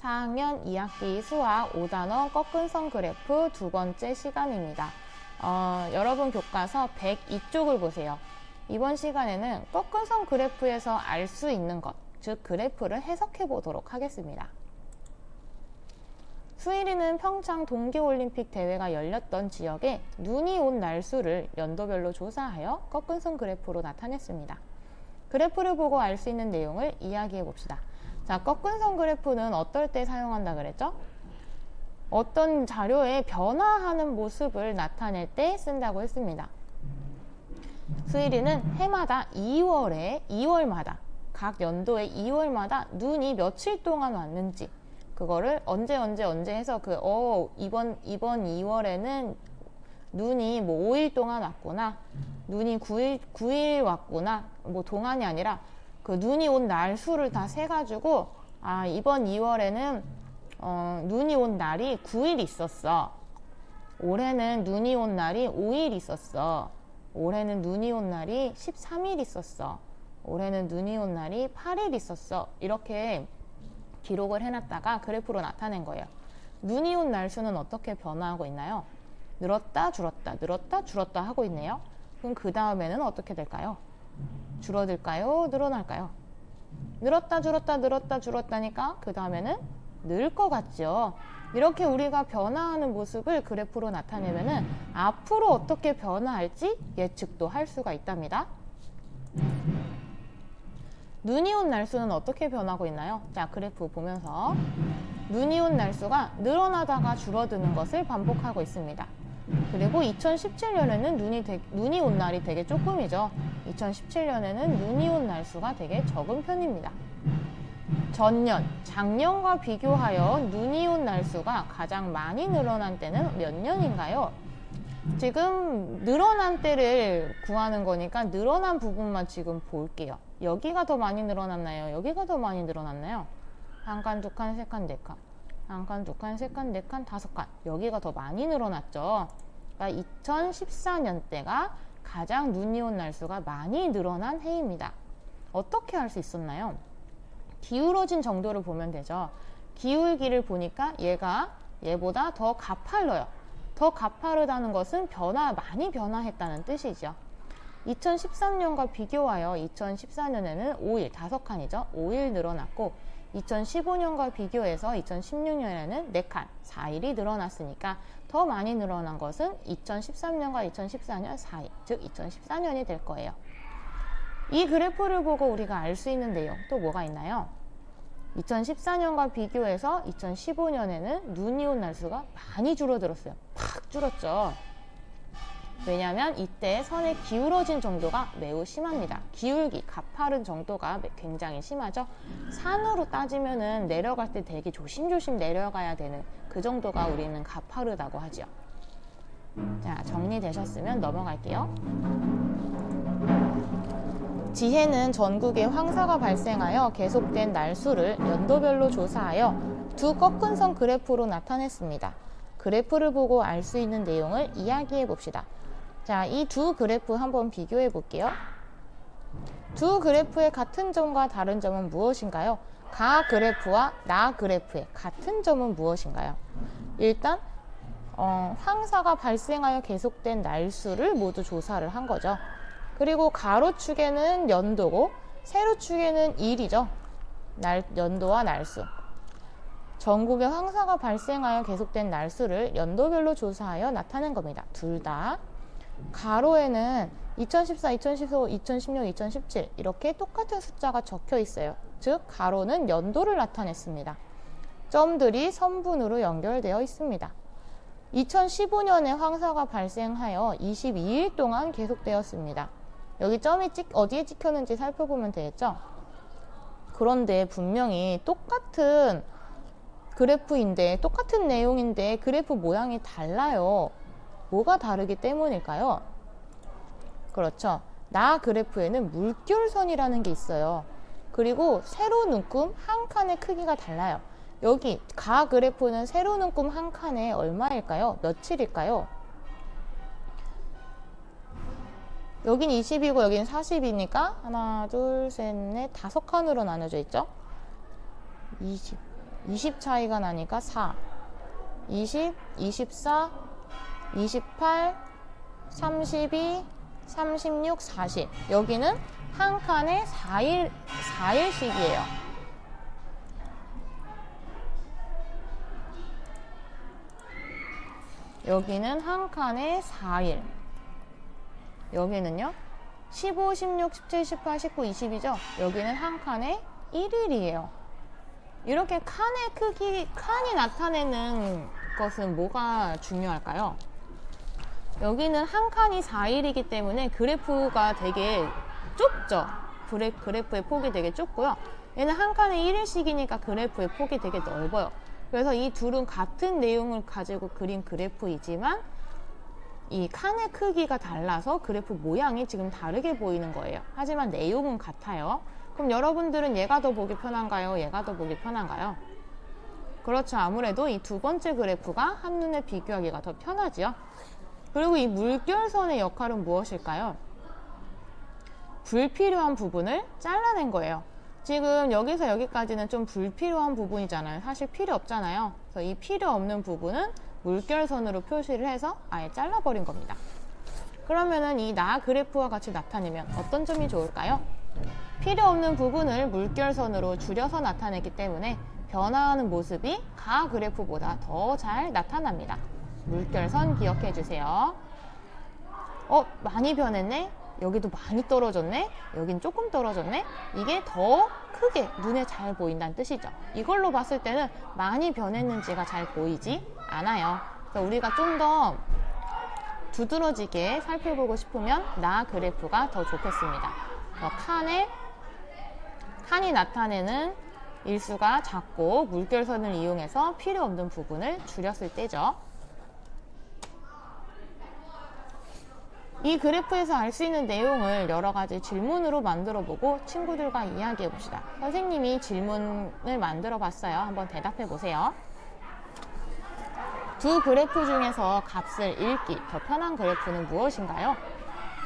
4학년 2학기 수학 5단원 꺾은선 그래프 두 번째 시간입니다. 여러분 교과서 102쪽을 보세요. 이번 시간에는 꺾은선 그래프에서 알 수 있는 것, 즉 그래프를 해석해 보도록 하겠습니다. 수일이는 평창 동계올림픽 대회가 열렸던 지역에 눈이 온 날수를 연도별로 조사하여 꺾은선 그래프로 나타냈습니다. 그래프를 보고 알 수 있는 내용을 이야기해 봅시다. 자, 꺾은선 그래프는 어떨 때 사용한다 그랬죠? 어떤 자료의 변화하는 모습을 나타낼 때 쓴다고 했습니다. 수일이는 해마다 2월마다 각 연도의 2월마다 눈이 며칠 동안 왔는지 그거를 언제 해서 이번 2월에는 눈이 뭐 5일 동안 왔구나, 눈이 9일 왔구나, 뭐 동안이 아니라 그 눈이 온 날수를 다 세가지고 이번 2월에는 눈이 온 날이 9일 있었어. 올해는 눈이 온 날이 5일 있었어. 올해는 눈이 온 날이 13일 있었어. 올해는 눈이 온 날이 8일 있었어. 이렇게 기록을 해놨다가 그래프로 나타낸 거예요. 눈이 온 날수는 어떻게 변화하고 있나요? 늘었다 줄었다 늘었다 줄었다 하고 있네요. 그럼 그 다음에는 어떻게 될까요? 줄어들까요? 늘어날까요? 늘었다 줄었다 늘었다 줄었다니까 그 다음에는 늘 것 같죠. 이렇게 우리가 변화하는 모습을 그래프로 나타내면은 앞으로 어떻게 변화할지 예측도 할 수가 있답니다. 눈이 온 날수는 어떻게 변하고 있나요? 자, 그래프 보면서 눈이 온 날수가 늘어나다가 줄어드는 것을 반복하고 있습니다. 그리고 2017년에는 눈이 온 날이 되게 조금이죠. 2017년에는 눈이 온 날수가 되게 적은 편입니다. 전년, 작년과 비교하여 눈이 온 날수가 가장 많이 늘어난 때는 몇 년인가요? 지금 늘어난 때를 구하는 거니까 늘어난 부분만 지금 볼게요. 여기가 더 많이 늘어났나요? 여기가 더 많이 늘어났나요? 한 칸, 두 칸, 세 칸, 네 칸. 한 칸, 두 칸, 세 칸, 네 칸, 다섯 칸. 여기가 더 많이 늘어났죠. 그러니까 2014년 때가 가장 눈이 온 날수가 많이 늘어난 해입니다. 어떻게 할 수 있었나요? 기울어진 정도를 보면 되죠. 기울기를 보니까 얘보다 더 가팔러요. 더 가파르다는 것은 많이 변화했다는 뜻이죠. 2013년과 비교하여 2014년에는 5일, 5칸이죠. 5일 늘어났고 2015년과 비교해서 2016년에는 4칸, 4일이 늘어났으니까 더 많이 늘어난 것은 2013년과 2014년 사이, 즉 2014년이 될 거예요. 이 그래프를 보고 우리가 알 수 있는 내용 또 뭐가 있나요? 2014년과 비교해서 2015년에는 눈이 온 날수가 많이 줄어들었어요. 팍 줄었죠. 왜냐하면 이때 선의 기울어진 정도가 매우 심합니다. 기울기, 가파른 정도가 굉장히 심하죠. 산으로 따지면은 내려갈 때 되게 조심조심 내려가야 되는 그 정도가 우리는 가파르다고 하죠. 자, 정리되셨으면 넘어갈게요. 지혜는 전국에 황사가 발생하여 계속된 날수를 연도별로 조사하여 두 꺾은선 그래프로 나타냈습니다. 그래프를 보고 알 수 있는 내용을 이야기해 봅시다. 자, 이 두 그래프 한번 비교해 볼게요. 두 그래프의 같은 점과 다른 점은 무엇인가요? 가 그래프와 나 그래프의 같은 점은 무엇인가요? 일단 황사가 발생하여 계속된 날수를 모두 조사를 한 거죠. 그리고 가로축에는 연도고 세로축에는 일이죠. 연도와 날수. 전국에 황사가 발생하여 계속된 날수를 연도별로 조사하여 나타낸 겁니다. 둘 다. 가로에는 2014, 2015, 2016, 2017 이렇게 똑같은 숫자가 적혀 있어요. 즉 가로는 연도를 나타냈습니다. 점들이 선분으로 연결되어 있습니다. 2015년에 황사가 발생하여 22일 동안 계속되었습니다. 여기 점이 어디에 찍혔는지 살펴보면 되겠죠? 그런데 분명히 똑같은 그래프인데 똑같은 내용인데 그래프 모양이 달라요. 뭐가 다르기 때문일까요? 그렇죠. 나 그래프에는 물결선이라는 게 있어요. 그리고 세로 눈금 한 칸의 크기가 달라요. 여기 가 그래프는 세로 눈금 한 칸에 얼마일까요? 며칠일까요? 여긴 20이고 여긴 40이니까 하나, 둘, 셋, 넷, 5칸으로 나눠져 있죠? 20. 20 차이가 나니까 4, 20, 24, 28, 32, 36, 40. 여기는 한 칸에 4일씩이에요. 여기는 한 칸에 4일. 여기는요? 15, 16, 17, 18, 19, 20이죠? 여기는 한 칸에 1일이에요. 이렇게 칸의 크기, 칸이 나타내는 것은 뭐가 중요할까요? 여기는 한 칸이 4일이기 때문에 그래프가 되게 좁죠? 그래프의 폭이 되게 좁고요. 얘는 한 칸에 1일씩이니까 그래프의 폭이 되게 넓어요. 그래서 이 둘은 같은 내용을 가지고 그린 그래프이지만 이 칸의 크기가 달라서 그래프 모양이 지금 다르게 보이는 거예요. 하지만 내용은 같아요. 그럼 여러분들은 얘가 더 보기 편한가요? 얘가 더 보기 편한가요? 그렇죠. 아무래도 이 두 번째 그래프가 한눈에 비교하기가 더 편하지요. 그리고 이 물결선의 역할은 무엇일까요? 불필요한 부분을 잘라낸 거예요. 지금 여기서 여기까지는 좀 불필요한 부분이잖아요. 사실 필요 없잖아요. 그래서 이 필요 없는 부분은 물결선으로 표시를 해서 아예 잘라버린 겁니다. 그러면은 이 나 그래프와 같이 나타내면 어떤 점이 좋을까요? 필요 없는 부분을 물결선으로 줄여서 나타냈기 때문에 변화하는 모습이 가 그래프보다 더 잘 나타납니다. 물결선 기억해 주세요. 많이 변했네? 여기도 많이 떨어졌네? 여긴 조금 떨어졌네? 이게 더 크게 눈에 잘 보인다는 뜻이죠. 이걸로 봤을 때는 많이 변했는지가 잘 보이지 않아요. 그래서 우리가 좀 더 두드러지게 살펴보고 싶으면 나 그래프가 더 좋겠습니다. 칸이 나타내는 일수가 작고 물결선을 이용해서 필요 없는 부분을 줄였을 때죠. 이 그래프에서 알 수 있는 내용을 여러 가지 질문으로 만들어 보고 친구들과 이야기해 봅시다. 선생님이 질문을 만들어 봤어요. 한번 대답해 보세요. 두 그래프 중에서 값을 읽기 더 편한 그래프는 무엇인가요?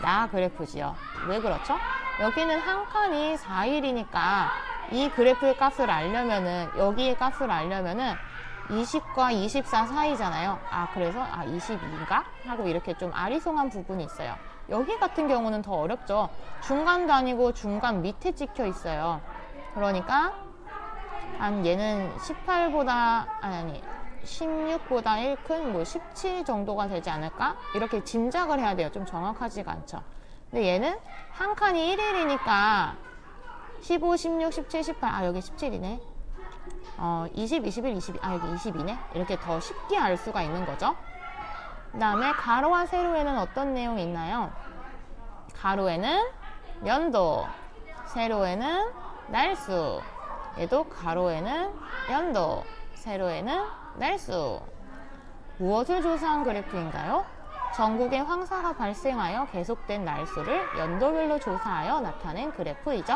나 그래프지요. 왜 그렇죠? 여기는 한 칸이 4일이니까 이 그래프의 값을 알려면은, 여기의 값을 알려면은 20과 24 사이잖아요. 그래서 22인가? 하고 이렇게 좀 아리송한 부분이 있어요. 여기 같은 경우는 더 어렵죠. 중간도 아니고 중간 밑에 찍혀 있어요. 그러니까 얘는 18보다 16보다 1 큰 17 정도가 되지 않을까? 이렇게 짐작을 해야 돼요. 좀 정확하지가 않죠. 근데 얘는 한 칸이 1일이니까 15, 16, 17, 18 여기 17이네. 20, 21, 22 여기 22네. 이렇게 더 쉽게 알 수가 있는 거죠. 그 다음에 가로와 세로에는 어떤 내용이 있나요? 가로에는 연도, 세로에는 날수. 얘도 가로에는 연도, 세로에는 날수. 무엇을 조사한 그래프인가요? 전국에 황사가 발생하여 계속된 날수를 연도별로 조사하여 나타낸 그래프이죠.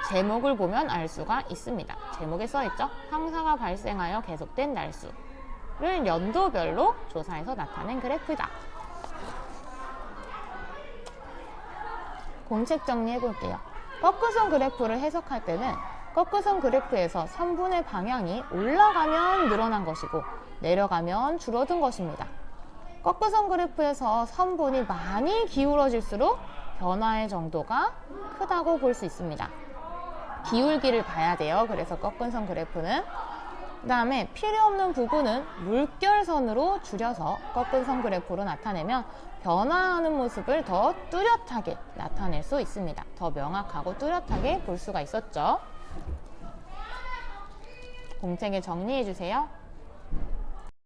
제목을 보면 알 수가 있습니다. 제목에 써있죠. 황사가 발생하여 계속된 날수를 연도별로 조사해서 나타낸 그래프다. 공책 정리해 볼게요. 꺾으선 그래프를 해석할 때는 꺾으선 그래프에서 선분의 방향이 올라가면 늘어난 것이고 내려가면 줄어든 것입니다. 꺾으선 그래프에서 선분이 많이 기울어질수록 변화의 정도가 크다고 볼 수 있습니다. 기울기를 봐야 돼요. 그래서 꺾은선 그래프는. 그 다음에 필요 없는 부분은 물결선으로 줄여서 꺾은선 그래프로 나타내면 변화하는 모습을 더 뚜렷하게 나타낼 수 있습니다. 더 명확하고 뚜렷하게 볼 수가 있었죠. 공책에 정리해 주세요.